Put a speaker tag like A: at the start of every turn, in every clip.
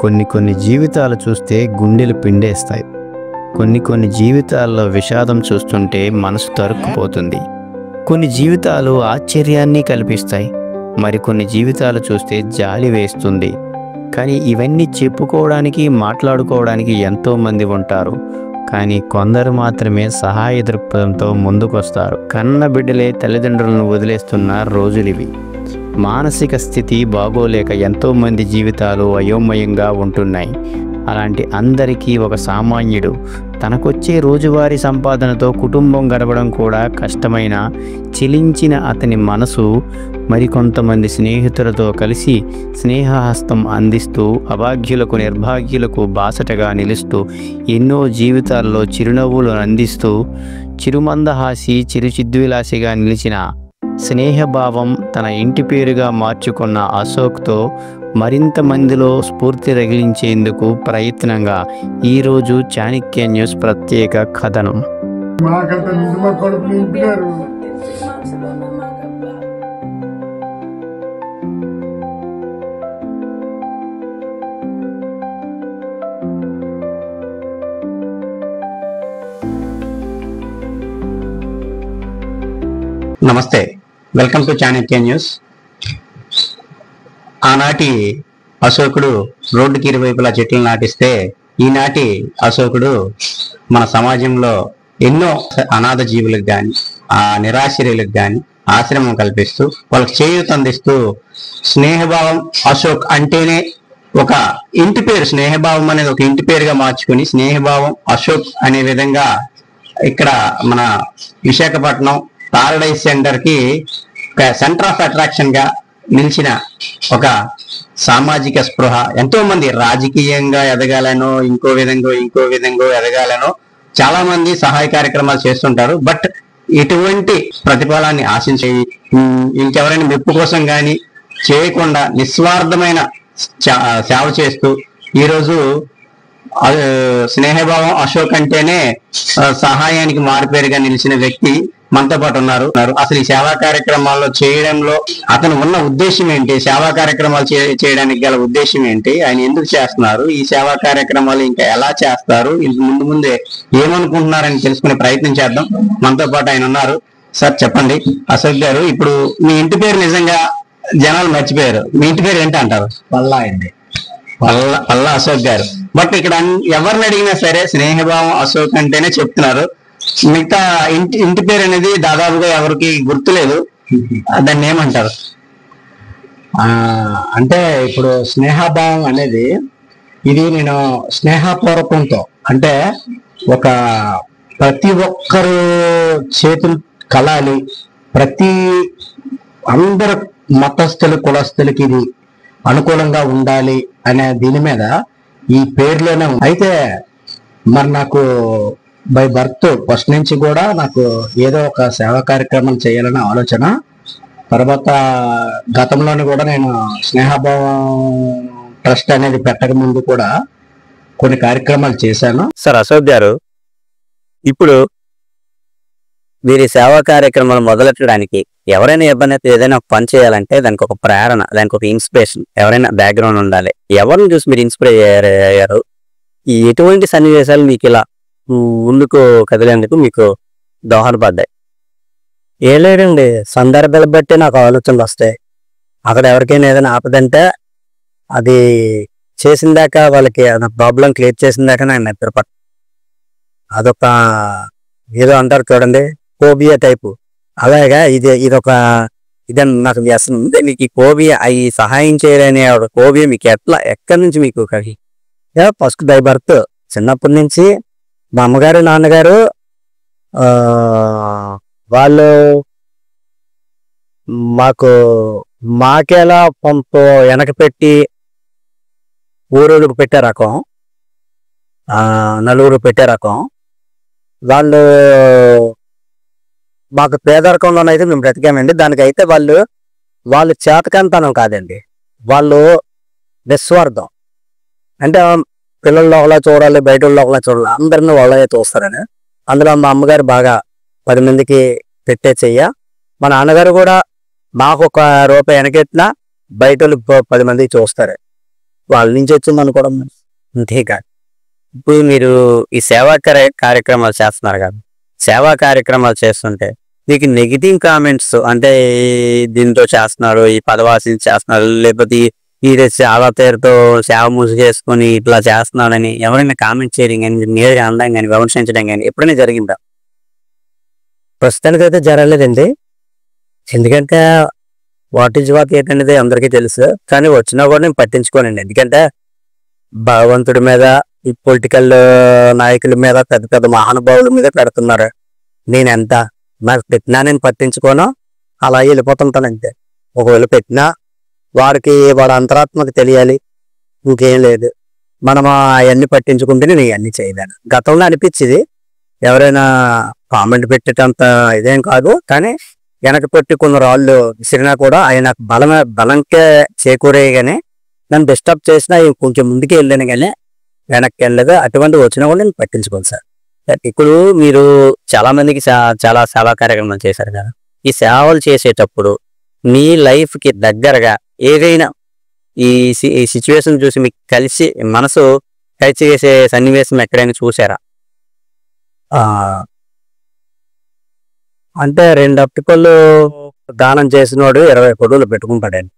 A: కొన్ని జీవితాలు చూస్తే గుండెలు పిండేస్తాయి. కొన్ని జీవితాల్లో విషాదం చూస్తుంటే మనసు తరుక్కుపోతుంది. కొన్ని జీవితాలు ఆశ్చర్యాన్ని కల్పిస్తాయి. మరికొన్ని జీవితాలు చూస్తే జాలి వేస్తుంది. కానీ ఇవన్నీ చెప్పుకోవడానికి, మాట్లాడుకోవడానికి ఎంతోమంది ఉంటారు. కానీ కొందరు మాత్రమే సహాయ దృక్పథంతో ముందుకొస్తారు. కన్న బిడ్డలే తల్లిదండ్రులను వదిలేస్తున్న రోజులివి. మానసిక స్థితి బాగోలేక ఎంతోమంది జీవితాలు అయోమయంగా ఉంటున్నాయి. అలాంటి అందరికీ ఒక సామాన్యుడు తనకొచ్చే రోజువారీ సంపాదనతో కుటుంబం గడపడం కూడా కష్టమైన చిలించిన అతని మనసు మరికొంతమంది స్నేహితులతో కలిసి స్నేహహస్తం అందిస్తూ అభాగ్యులకు, నిర్భాగ్యులకు బాసటగా నిలుస్తూ ఎన్నో జీవితాల్లో చిరునవ్వులు అందిస్తూ చిరుమందహాసి, చిరుచిద్విలాసిగా నిలిచిన స్నేహభావం తన ఇంటి పేరుగా మార్చుకున్న అశోక్తో మరింత మందిలో స్ఫూర్తి రగిలించేందుకు ప్రయత్నంగా ఈరోజు చాణక్య న్యూస్ ప్రత్యేక కథనం.
B: నమస్తే, వెల్కమ్ టు చాణక్య న్యూస్. ఆనాటి అశోకుడు రోడ్డుకి ఇరువైపులా చెట్లు నాటిస్తే ఈనాటి అశోకుడు మన సమాజంలో ఎన్నో అనాథ జీవులకు కానీ, ఆ నిరాశ్రయులకు కానీ ఆశ్రమం కల్పిస్తూ వాళ్ళకి చేయూత అందిస్తూ స్నేహభావం అశోక్ అంటేనే ఒక ఇంటి పేరు, స్నేహభావం అనేది ఒక ఇంటి పేరుగా మార్చుకుని స్నేహభావం అశోక్ అనే విధంగా ఇక్కడ మన విశాఖపట్నం పారడైజ్ సెంటర్ కి సెంటర్ ఆఫ్ అట్రాక్షన్ గా నిలిచిన ఒక సామాజిక స్పృహ. ఎంతో మంది రాజకీయంగా ఎదగాలనో, ఇంకో విధంగా ఎదగాలనో చాలా మంది సహాయ కార్యక్రమాలు చేస్తుంటారు. బట్ ఎటువంటి ప్రతిఫలాన్ని ఆశించి ఇంకెవరైనా మెప్పు కోసం కానీ చేయకుండా నిస్వార్థమైన సేవ చేస్తూ ఈరోజు స్నేహభావం అశోక్ అంటేనే సహాయానికి మారుపేరుగా నిలిచిన వ్యక్తి మనతో పాటు ఉన్నారు. అసలు ఈ సేవా కార్యక్రమాల్లో చేయడంలో అతను ఉన్న ఉద్దేశం ఏంటి, సేవా కార్యక్రమాలు చేయడానికి గల ఉద్దేశం ఏంటి, ఆయన ఎందుకు చేస్తున్నారు, ఈ సేవా కార్యక్రమాలు ఇంకా ఎలా చేస్తారు, ముందే ఏమనుకుంటున్నారని తెలుసుకునే ప్రయత్నం చేద్దాం. మనతో పాటు ఆయన ఉన్నారు. సార్ చెప్పండి, అశోక్ గారు, ఇప్పుడు మీ ఇంటి పేరు నిజంగా జనాలు మర్చిపోయారు. మీ ఇంటి పేరు ఏంటి అంటారు?
C: పల్లా అండి.
B: పల్లా అశోక్ గారు. బట్ ఇక్కడ ఎవరిని అడిగినా సరే స్నేహభావం అశోక్ అంటేనే చెప్తున్నారు. మిగతా ఇంటి పేరు అనేది దాదాపుగా ఎవరికి గుర్తులేదు. దాన్ని ఏమంటారు?
C: అంటే ఇప్పుడు స్నేహభావం అనేది ఇది నేను స్నేహపూర్వకంతో, అంటే ఒక ప్రతి ఒక్కరు చేతులు కలాలి, ప్రతి అందరు మతస్థులు, కులస్తులకి ఇది అనుకూలంగా ఉండాలి అనే దీని మీద ఈ పేర్లోనే ఉంది. అయితే మరి నాకు బై బర్త్ ఫస్ట్ నుంచి కూడా నాకు ఏదో ఒక సేవా కార్యక్రమం చేయాలనే ఆలోచన. తర్వాత గతంలోని కూడా నేను స్నేహభావం ట్రస్ట్ అనేది పెట్టక ముందు కూడా కొన్ని కార్యక్రమాలు చేశాను.
B: సార్ అశోక్ గారు, ఇప్పుడు మీరు సేవా కార్యక్రమాలు మొదలెట్టడానికి ఎవరైనా ఇబ్బంది అయితే ఏదైనా పని చేయాలంటే దానికి ఒక ప్రేరణ, దానికి ఒక ఇన్స్పిరేషన్, ఎవరైనా బ్యాక్గ్రౌండ్ ఉండాలి. ఎవరిని చూసి మీరు ఇన్స్పైర్ అయ్యారు? ఎటువంటి సన్నివేశాలు మీకు ఇలా ముందుకు కదిలేందుకు మీకు దోహదపడ్డాయి?
C: ఏ లేదండి, సందర్భాలు బట్టి నాకు ఆలోచనలు వస్తాయి. అక్కడ ఎవరికైనా ఏదైనా ఆపదంటే అది చేసిన దాకా, వాళ్ళకి ప్రాబ్లం క్లియర్ చేసిన దాకా నాకు నిద్రపట్టు. అదొక ఏదో అంటారు చూడండి, ఫోబియా టైపు. అలాగా ఇదొక నాకు వ్యసనం ఉంది. మీకు ఈ ఫోబియా, ఈ సహాయం చేయాలనే ఫోబియా మీకు ఎక్కడి నుంచి మీకు ఫస్ట్ బై బర్త్ చిన్నప్పటి నుంచి మా అమ్మగారు, నాన్నగారు వాళ్ళు మాకేలా పంపు వెనక పెట్టి ఊరుకు పెట్టే రకం, నలుగురు పెట్టే రకం. వాళ్ళు మాకు పేదరికంలోనైతే మేము బ్రతికామండి. దానికైతే వాళ్ళు చేతకంతనం కాదండి, వాళ్ళు నిస్వార్థం. అంటే పిల్లల్లో ఒకలా చూడాలి, బయట ఒకలా చూడాలి, అందరినీ వాళ్ళే చూస్తారని. అందులో మా అమ్మగారు బాగా 10 మందికి పెట్టే చెయ్య. మా నాన్నగారు కూడా మాకు 1 రూపాయి వెనకెట్టినా బయట 10 మందికి చూస్తారు.
D: వాళ్ళ నుంచి వచ్చింది అనుకోవడం అంతేకాదు. ఇప్పుడు మీరు ఈ సేవా కార్యక్రమాలు చేస్తున్నారు కదా, సేవా కార్యక్రమాలు చేస్తుంటే మీకు నెగిటివ్ కామెంట్స్ అంటే దీంతో చేస్తున్నారు, ఈ పదవాసి చేస్తున్నారు, లేకపోతే ఈ సేవ పేరుతో సేవ మూసుకేసుకొని ఇట్లా చేస్తున్నాడని ఎవరైనా కామెంట్ చేయడం కానీ నేరుగా అనడం కానీ విమర్శించడం కానీ ఎప్పుడైనా జరిగిందా? ప్రస్తుతానికి అయితే జరగలేదండి. ఎందుకంటే వాట్ ఈజ్ వాట్ ఏంటనేది అందరికీ తెలుసు. కానీ వచ్చినా కూడా నేను పట్టించుకోనండి. ఎందుకంటే భగవంతుడి మీద, ఈ పొలిటికల్ నాయకుల మీద, పెద్ద పెద్ద మహానుభావుల మీద పెడుతున్నారు. నేను ఎంత నాకు పెట్టినా నేను పట్టించుకోను, అలా వెళ్ళిపోతుంటాను అంతే. ఒకవేళ పెట్టినా వాడి అంతరాత్మకు తెలియాలి, ఇంకేం లేదు. మనం అవన్నీ పట్టించుకుంటే నేను ఇవన్నీ చేయలేను. గతంలో అనిపించింది ఎవరైనా కామెంట్ పెట్టేటంత ఇదేం కాదు, కానీ వెనక పెట్టి కొన్ని రాళ్ళు విసిరినా కూడా అవి నాకు బలంకే చేకూరే, కానీ నన్ను డిస్టర్బ్ చేసినా కొంచెం ముందుకు వెళ్ళాను కానీ వెనక్కి వెళ్ళలేదు. అటువంటి వచ్చినా కూడా నేను పట్టించుకోను సార్. ఇప్పుడు మీరు చాలా మందికి చాలా సేవా కార్యక్రమాలు చేశారు కదా, ఈ సేవలు చేసేటప్పుడు మీ లైఫ్ కి దగ్గరగా ఏదైనా ఈ సిచ్యువేషన్ చూసి మీకు కలిసి మనసు కలిసి చేసే సన్నివేశం ఎక్కడైనా చూసారా? అంటే 2 అప్టికల్లో దానం చేసినోడు 20 కొడుకులు పెట్టుకుంటాడండి.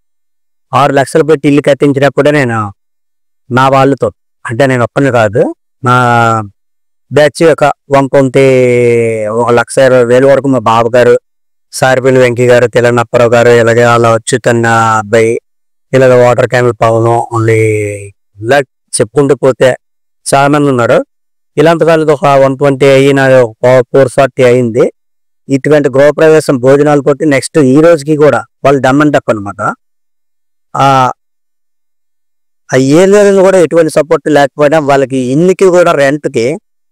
D: 6 లక్షలు పెట్టి ఇల్లు కట్టించినప్పుడే నేను నా వాళ్ళతో, అంటే నేను ఒక్కని కాదు, నా బ్యాచ్ ఒక 1,20,000 వరకు మా బాబు గారు, సారిపల్లి వెంకీ గారు, తెలంగాణప్పారావు గారు, ఇలాగే వాళ్ళ వచ్చుతన్న అబ్బాయి, ఇలాగ వాటర్ క్యాన్లు పవను, ఇలా చెప్పుకుంటూ పోతే చాలా మంది ఉన్నారు. ఇలాంటి వాళ్ళది ఒక 120 అయిన 440 అయింది. ఇటువంటి గృహప్రవేశం భోజనాలు కొట్టి నెక్స్ట్ ఈ రోజుకి కూడా వాళ్ళు డమ్మని తప్ప అనమాట. ఆ ఏరియాలో కూడా ఎటువంటి సపోర్ట్ లేకపోయినా వాళ్ళకి ఇల్లుకి కూడా రెంట్కి,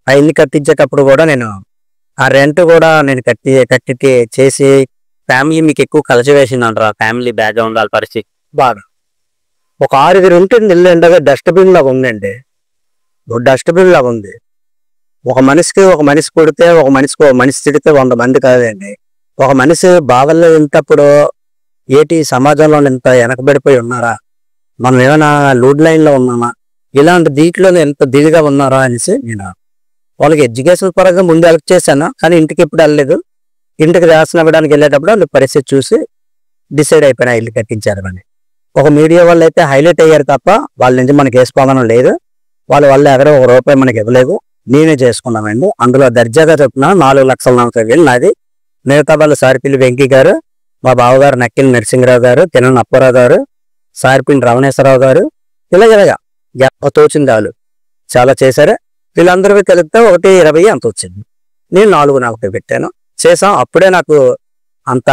D: ఆ ఇల్లు కట్టించేటప్పుడు కూడా నేను ఆ రెంట్ కూడా నేను కట్టి చేసి ఫ్యామిలీ మీకు ఎక్కువ కలిసి వేసింది అంటారు. ఫ్యామిలీ బ్యాక్గ్రౌండ్ వాళ్ళ పరిస్థితి బాగా ఒక 6 ఉంటుంది. ఇల్లు ఎండగా డస్ట్బిన్ లాగా ఉందండి, డస్ట్బిన్ లాగా ఉంది. ఒక మనిషి కొడితే, ఒక మనిషి తిడితే 100 మంది కాదండి. ఒక మనిషి బాధల్లో వెళ్తేప్పుడు ఏటి సమాజంలో ఎంత వెనకబడిపోయి ఉన్నారా, మనం ఏమైనా లూడ్ లైన్ లో ఉన్నామా, ఇలాంటి దీంట్లో ఎంత దిగుగా ఉన్నారా అనేసి నేను వాళ్ళకి ఎడ్యుకేషన్ పరంగా ముందు హెల్ప్ చేశాను. కానీ ఇంటికి ఎప్పుడు వెళ్ళలేదు. ఇంటికి రాసిన ఇవ్వడానికి వెళ్ళేటప్పుడు వాళ్ళు పరిస్థితి చూసి డిసైడ్ అయిపోయినా ఇల్లు కట్టించారు అని. ఒక మీడియా వాళ్ళు అయితే హైలైట్ అయ్యారు తప్ప వాళ్ళ నుంచి మనకి ఏ స్పందన లేదు. వాళ్ళు ఎవరో ₹1 మనకి ఇవ్వలేదు, నేనే చేసుకున్నామండి. అందులో దర్జాగా చెప్పిన 4,40,000 నాది. మిగతా వాళ్ళు సారిపల్లి వెంకీ గారు, మా బావగారు నక్కిలి నరసింహరావు గారు, తినని అప్పారావు గారు, సారిపల్లి రమణేశ్వరరావు గారు, ఇలాగ తోచింది వాళ్ళు చాలా చేశారు. వీళ్ళందరూ కలిపితే 1,20 అంత వచ్చింది. నేను 4,40 పెట్టాను, చేసాం. అప్పుడే నాకు అంత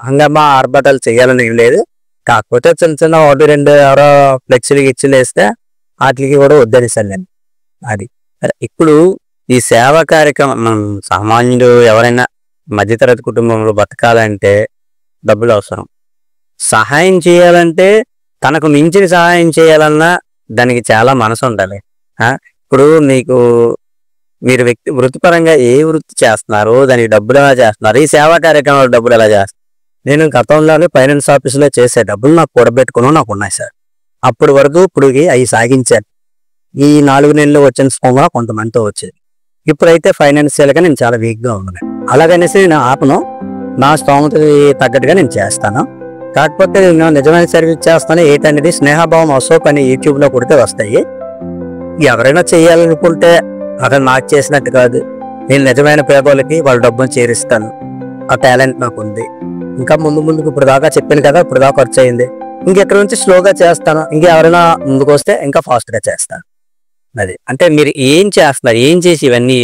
D: హంగమా ఆర్భటాలు చేయాలని ఏం లేదు. కాకపోతే చిన్న 1-2 ఎవరో ఫ్లెక్సీలు గిచ్చులు వేస్తే వాటికి కూడా వద్దనిసాను నేను. అది ఇప్పుడు ఈ సేవా కార్యక్రమం సామాన్యుడు ఎవరైనా మధ్యతరగతి కుటుంబంలో బతకాలంటే డబ్బులు అవసరం. సహాయం చేయాలంటే తనకు మించిన సహాయం చేయాలన్నా దానికి చాలా మనసు ఉండాలి. ఇప్పుడు మీరు వృత్తిపరంగా ఏ వృత్తి చేస్తున్నారు, దానికి డబ్బులు ఎలా చేస్తున్నారు, ఈ సేవా కార్యక్రమాలు డబ్బులు ఎలా చేస్తున్నారు? నేను గతంలోనే ఫైనాన్స్ ఆఫీసులో చేసే డబ్బులు నాకు కూడబెట్టుకుని నాకు ఉన్నాయి సార్. అప్పటి వరకు ఇప్పుడు అవి సాగించాను. ఈ 4 నెలలు వచ్చిన స్కోమ కొంతమందితో వచ్చేది. ఇప్పుడైతే ఫైనాన్షియల్గా నేను చాలా వీక్గా ఉన్నాను. అలాగనేసి నేను ఆపను, నా స్తోమతకి తగ్గట్టుగా నేను చేస్తాను. కాకపోతే నేను నిజమైన సర్వీస్ చేస్తాను. ఏంటనేది స్నేహభావం అశోక్ అని యూట్యూబ్లో కొడితే వస్తాయి. ఎవరైనా చేయాలనుకుంటే అతను నాకు చేసినట్టు కాదు. నేను నిజమైన పేదోళ్ళకి వాళ్ళ డబ్బును చేరిస్తాను. ఆ టాలెంట్ నాకు ఉంది. ఇంకా ముందుకు ఇప్పుడు దాకా చెప్పాను కదా, ఇప్పుడు దాకా ఖర్చు అయింది. ఇంకెక్కడి నుంచి స్లోగా చేస్తాను. ఇంకెవరైనా ముందుకు వస్తే ఇంకా ఫాస్ట్గా చేస్తాను. అది అంటే మీరు ఏం చేస్తున్నారు, ఏం చేసి ఇవన్నీ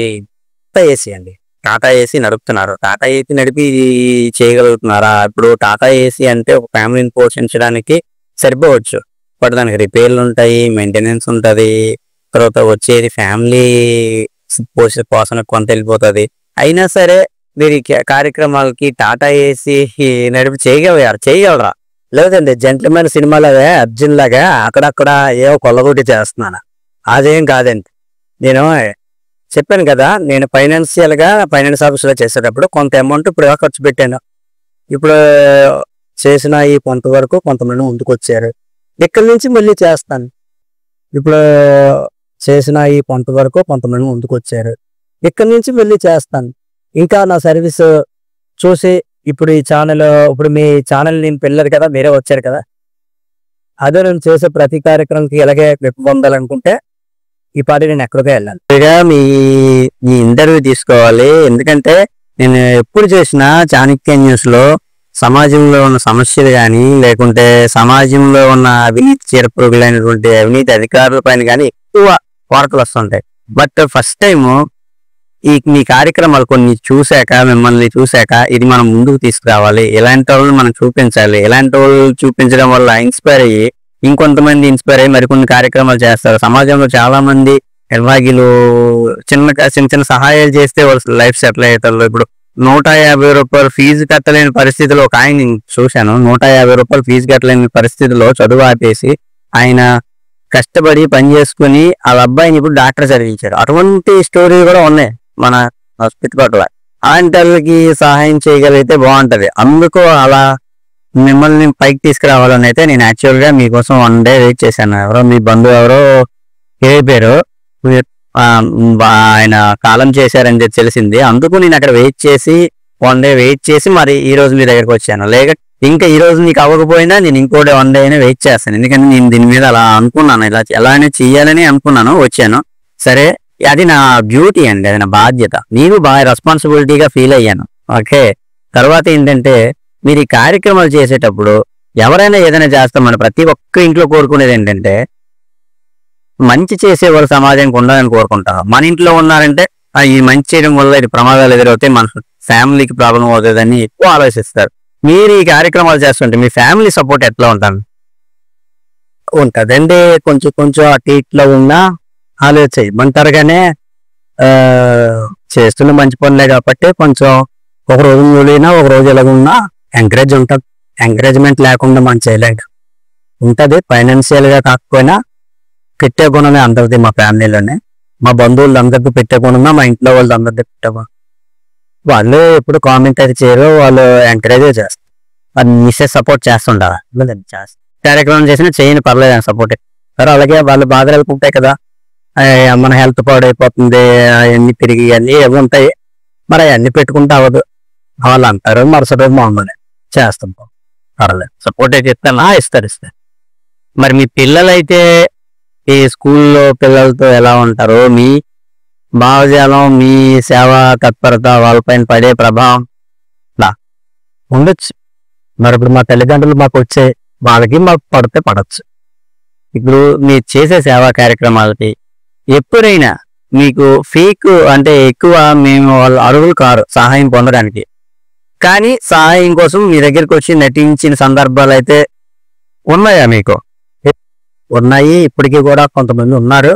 D: ఏసీ అండి, టాటా ఏసీ నడుపుతున్నారు. టాటా ఏసీ నడిపి చేయగలుగుతున్నారా? ఇప్పుడు టాటా ఏసీ అంటే ఒక ఫ్యామిలీని పోషించడానికి సరిపోవచ్చు. బట్ దానికి రిపేర్లు ఉంటాయి, మెయింటెనెన్స్ ఉంటుంది, తర్వాత వచ్చేది ఫ్యామిలీ పోషణకు కొంత వెళ్ళిపోతుంది. అయినా సరే మీరు కార్యక్రమాలకి టాటా ఏసీ నడిపి చేయగలరా? లేదండి, జెంట్మెన్ సినిమాలాగా అర్జున్ లాగా అక్కడక్కడ ఏవో కొల్లగొట్టి చేస్తున్నాను. అదేం కాదండి. నేను చెప్పాను కదా, నేను ఫైనాన్స్ ఆఫీసులో చేసేటప్పుడు కొంత అమౌంట్ ఇప్పుడు ఖర్చు పెట్టాను. ఇప్పుడు చేసిన ఈ కొంతవరకు కొంతమంది ముందుకు వచ్చారు. ఇక్కడి నుంచి మళ్ళీ చేస్తాను. ఇప్పుడు చేసిన ఈ కొంతవరకు కొంతమంది ముందుకు వచ్చారు. ఇక్కడి నుంచి వెళ్ళి చేస్తాను. ఇంకా నా సర్వీస్ చూసి ఇప్పుడు ఈ ఛానల్, ఇప్పుడు మీ ఛానల్ నేను పెళ్ళదు కదా, మీరే వచ్చారు కదా, అదే నేను చేసే ప్రతి కార్యక్రమంకి ఇలాగే మెప్పు పొందాలనుకుంటే ఈ పాటి నేను ఎక్కడికో వెళ్ళాలి. మీ ఇంటర్వ్యూ తీసుకోవాలి. ఎందుకంటే నేను ఎప్పుడు చేసినా చాణక్య న్యూస్ లో సమాజంలో ఉన్న సమస్యలు కానీ, లేకుంటే సమాజంలో ఉన్న అవినీతి చీరపురుగులైనటువంటి అవినీతి అధికారుల పైన కానీ ఎక్కువ వార్తలు వస్తుంటాయి. బట్ ఫస్ట్ టైము మీ కార్యక్రమాలు కొన్ని చూశాక, మిమ్మల్ని చూశాక ఇది మనం ముందుకు తీసుకురావాలి, ఇలాంటి వాళ్ళు మనం చూపించాలి, ఇలాంటి వాళ్ళు చూపించడం వల్ల ఇన్స్పైర్ అయ్యి ఇంకొంతమంది ఇన్స్పైర్ అయ్యి మరికొన్ని కార్యక్రమాలు చేస్తారు. సమాజంలో చాలా మంది నిర్వాహకులు చిన్న సహాయాలు చేస్తే వాళ్ళ లైఫ్ సెటిల్ అవుతారు. ఇప్పుడు 150 రూపాయలు ఫీజు కట్టలేని పరిస్థితిలో ఒక ఆయన చూశాను. 150 రూపాయలు ఫీజు కట్టలేని పరిస్థితిలో చదువు ఆపేసి ఆయన కష్టపడి పని చేసుకుని వాళ్ళ అబ్బాయిని ఇప్పుడు డాక్టర్ చదివించారు. అటువంటి స్టోరీ కూడా ఉన్నాయి మన హాస్పిటల్. అలాంటి వాళ్ళకి సహాయం చేయగలిగితే బాగుంటది. అందుకు అలా మిమ్మల్ని పైకి తీసుకురావాలని అయితే నేను యాక్చువల్ గా మీకోసం 1 డే వెయిట్ చేశాను. ఎవరో మీ బంధువు ఎవరో పేరు ఆయన కాలం చేశారని తెలిసింది. అందుకు నేను అక్కడ వెయిట్ చేసి 1 డే వెయిట్ చేసి మరి ఈ రోజు మీ దగ్గరకు వచ్చాను. లేక ఇంకా ఈ రోజు నీకు అవ్వకపోయినా నేను ఇంకోటి 1 డే అయినా వెయిట్ చేస్తాను. ఎందుకంటే నేను దీని మీద అలా అనుకున్నాను, ఇలా ఎలానే చెయ్యాలని అనుకున్నాను, వచ్చాను. సరే, అది నా డ్యూటీ అండి, అది నా బాధ్యత. నేను బాగా రెస్పాన్సిబిలిటీగా ఫీల్ అయ్యాను. ఓకే, తర్వాత ఏంటంటే మీరు ఈ కార్యక్రమాలు చేసేటప్పుడు ఎవరైనా ఏదైనా చేస్తాం, మన ప్రతి ఒక్క ఇంట్లో కోరుకునేది ఏంటంటే మంచి చేసేవాళ్ళు సమాజానికి ఉండాలని కోరుకుంటారు. మన ఇంట్లో ఉన్నారంటే ఈ మంచి చేయడం వల్ల ఇది ప్రమాదాలు ఎదురవుతాయి, మన ఫ్యామిలీకి ప్రాబ్లం అవుతుందని ఎక్కువ ఆలోచిస్తారు. మీరు ఈ కార్యక్రమాలు చేస్తుంటే మీ ఫ్యామిలీ సపోర్ట్ ఎట్లా ఉంటుందండి? కొంచెం అటు ఇట్లా ఉన్నా ఆలోచించమంటారు. కానీ చేస్తున్న మంచి పనులే కాబట్టి కొంచెం ఒక రోజు మూలైనా ఒక రోజు ఎలాగున్నా ఎంకరేజ్ ఉంటుంది. ఎంకరేజ్మెంట్ లేకుండా మనం చేయలేదు ఉంటుంది. ఫైనాన్షియల్ గా కాకపోయినా పెట్టే గుణమే అందరిది. మా ఫ్యామిలీలోనే మా బంధువులు అందరికీ పెట్టే గుణమే, మా ఇంట్లో వాళ్ళు అందరికీ పెట్టే గుణం. వాళ్ళు ఎప్పుడు కామెంట్ అయితే చేయరు, వాళ్ళు ఎంకరేజ్ చేస్తారు. అది మిస్సెస్ సపోర్ట్ చేస్తుంటారు. కార్యక్రమం చేసినా చేయని పర్లేదు సపోర్ట్. సరే, అలాగే వాళ్ళు బాధలు వెళ్తుంటాయి కదా, మన హెల్త్ పాడైపోతుంది, అవన్నీ తిరిగి అన్నీ ఏవి ఉంటాయి, మరి అవన్నీ పెట్టుకుంటే అవ్వదు. వాళ్ళు అంటారు, మరుసటి రోజు మామూలు చేస్తాం. పర్లేదు, సపోర్ట్ అయితే ఇస్తారు. మరి మీ పిల్లలైతే ఈ స్కూల్లో పిల్లలతో ఎలా ఉంటారు? మీ భావజాలం, మీ సేవా తత్పరత వాళ్ళపైన పడే ప్రభావం ఉండొచ్చు. మరి ఇప్పుడు మా తల్లిదండ్రులు మాకు వచ్చే వాళ్ళకి మాకు పడితే పడవచ్చు. ఇప్పుడు మీరు చేసే సేవా కార్యక్రమాలకి ఎప్పుడైనా మీకు ఫేక్ అంటే ఎక్కువ మేము వాళ్ళు అడుగులు కారు సహాయం పొందడానికి, కానీ సహాయం కోసం మీ దగ్గరికి వచ్చి నటించిన సందర్భాలు అయితే ఉన్నాయా మీకు? ఉన్నాయి, ఇప్పటికీ కూడా కొంతమంది ఉన్నారు.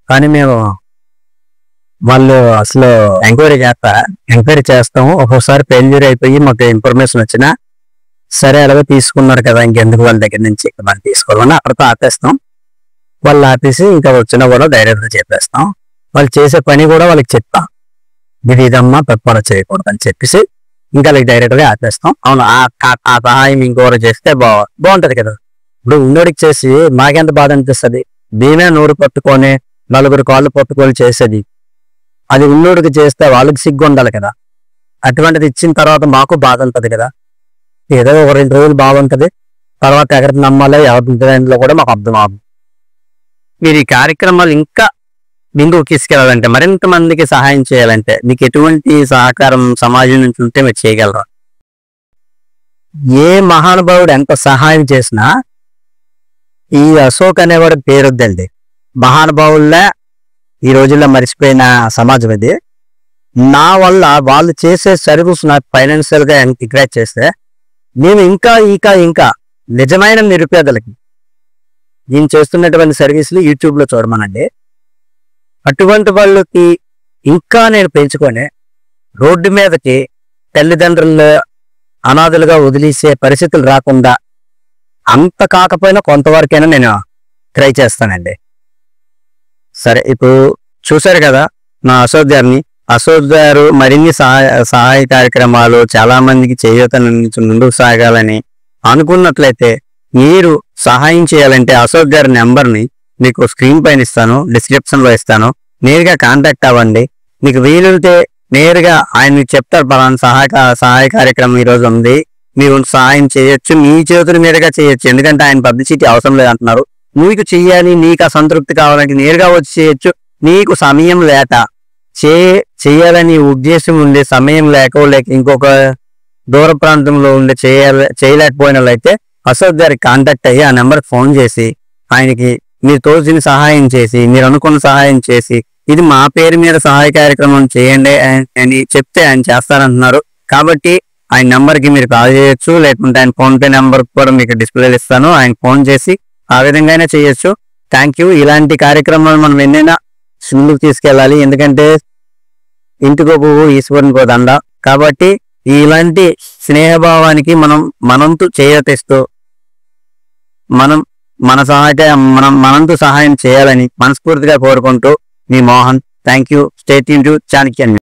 D: కానీ మేము వాళ్ళు అసలు ఎంక్వైరీ చేస్తాము. ఒక్కొక్కసారి ఫెయిల్యూర్ అయిపోయి మాకు ఇన్ఫర్మేషన్ వచ్చినా సరే అలాగే తీసుకున్నారు కదా, ఇంకెందుకు వాళ్ళ దగ్గర నుంచి మనం తీసుకోవాలని అక్కడితో ఆపేస్తాం. వాళ్ళు ఆపేసి ఇంకా వచ్చినా కూడా డైరెక్ట్గా చెప్పేస్తాం. వాళ్ళు చేసే పని కూడా వాళ్ళకి చెప్తాం, ఇది ఇదమ్మా తప్పకుండా చేయకూడదు అని చెప్పేసి ఇంకా వాళ్ళకి డైరెక్ట్గా ఆపేస్తాం. అవును, ఆ సహాయం ఇంకోరు చేస్తే బాగుంటది కదా. ఇప్పుడు ఉన్నోడికి చేసి మాకెంత బాధ అనిపిస్తుంది? మేమే నోరు పట్టుకొని 4 కాళ్ళు పట్టుకొని చేసేది, అది ఉన్నోడికి చేస్తే వాళ్ళకి సిగ్గు ఉండాలి కదా. అటువంటిది ఇచ్చిన తర్వాత మాకు బాధ ఉంటుంది కదా. ఏదో 1-2 రోజులు బాగుంటది, తర్వాత ఎక్కడికి నమ్మాలి ఎవరిలో కూడా మాకు అర్థం అవుతుంది. మీరు ఈ కార్యక్రమాలు ఇంకా ముందుకు తీసుకెళ్లాలంటే, మరింత మందికి సహాయం చేయాలంటే మీకు ఎటువంటి సహకారం సమాజం నుంచి ఉంటే మీరు చేయగలరా? ఏ మహానుభావుడు ఎంత సహాయం చేసినా ఈ అశోక్ అనేవాడు పేరొద్దండి. మహానుభావుల్లా ఈ రోజుల్లో మర్చిపోయిన సమాజం ఇది. నా వల్ల వాళ్ళు చేసే సర్వీస్ నాకు ఫైనాన్షియల్ గా ఎంకరేజ్ చేస్తే మేము ఇంకా నిజమైన నిరుపేదలకి నేను చేస్తున్నటువంటి సర్వీసులు యూట్యూబ్ లో చూడమనండి. అటువంటి వాళ్ళకి ఇంకా నేను పెంచుకొని రోడ్డు మీదకి తల్లిదండ్రులు అనాథలుగా వదిలేసే పరిస్థితులు రాకుండా అంత కాకపోయినా కొంతవరకైనా నేను ట్రై చేస్తానండి. సరే, ఇప్పుడు చూశారు కదా నా అశోక్ గారు మరిన్ని సహాయ కార్యక్రమాలు చాలా మందికి చేయూత నుంచి ముందుకు సాగాలని అనుకున్నట్లయితే మీరు సహాయం చేయాలంటే అశోక్ గారి నెంబర్ని మీకు స్క్రీన్ పైన ఇస్తాను, డిస్క్రిప్షన్ లో ఇస్తాను. నేరుగా కాంటాక్ట్ అవ్వండి. మీకు వీలుంటే నేరుగా ఆయన మీకు చెప్తారు, పలానా సహాయ కార్యక్రమం ఈ రోజు ఉంది, మీరు సహాయం చేయొచ్చు, మీ చేతుల మీదుగా చేయొచ్చు. ఎందుకంటే ఆయన పబ్లిసిటీ అవసరం లేదంటున్నారు. నీకు చెయ్యాలి, నీకు ఆ సంతృప్తి కావాలంటే నేరుగా వచ్చి చేయొచ్చు. నీకు సమయం లేక చేయాలని ఉద్దేశం ఉండే సమయం లేక ఇంకొక దూర ప్రాంతంలో ఉండి చేయలేకపోయిన వాళ్ళైతే అశోక్ గారికి కాంటాక్ట్ అయ్యి ఆ నెంబర్కి ఫోన్ చేసి ఆయనకి మీరు తోచిన సహాయం చేసి, మీరు అనుకున్న సహాయం చేసి, ఇది మా పేరు మీద సహాయ కార్యక్రమం చేయండి అని చెప్తే ఆయన చేస్తారంటున్నారు. కాబట్టి ఆయన నెంబర్కి మీరు కాల్ చేయొచ్చు, లేకుంటే ఆయన ఫోన్ పే నెంబర్ కూడా మీకు డిస్ప్లేలు ఇస్తాను, ఆయన ఫోన్ చేసి ఆ విధంగానే చేయొచ్చు. Thank you. ఇలాంటి కార్యక్రమాలు మనం ఎన్నైనా ముందుకు తీసుకెళ్ళాలి. ఎందుకంటే ఇంటికో పువ్వు ఈశ్వరునికో దండ. కాబట్టి ఇలాంటి స్నేహభావానికి మనంతు చేయతిస్తూ మనంతు సహాయం చేయాలని మనస్ఫూర్తిగా కోరుకుంటూ మీ Mohan. Thank you. Stay tune to Chanakya.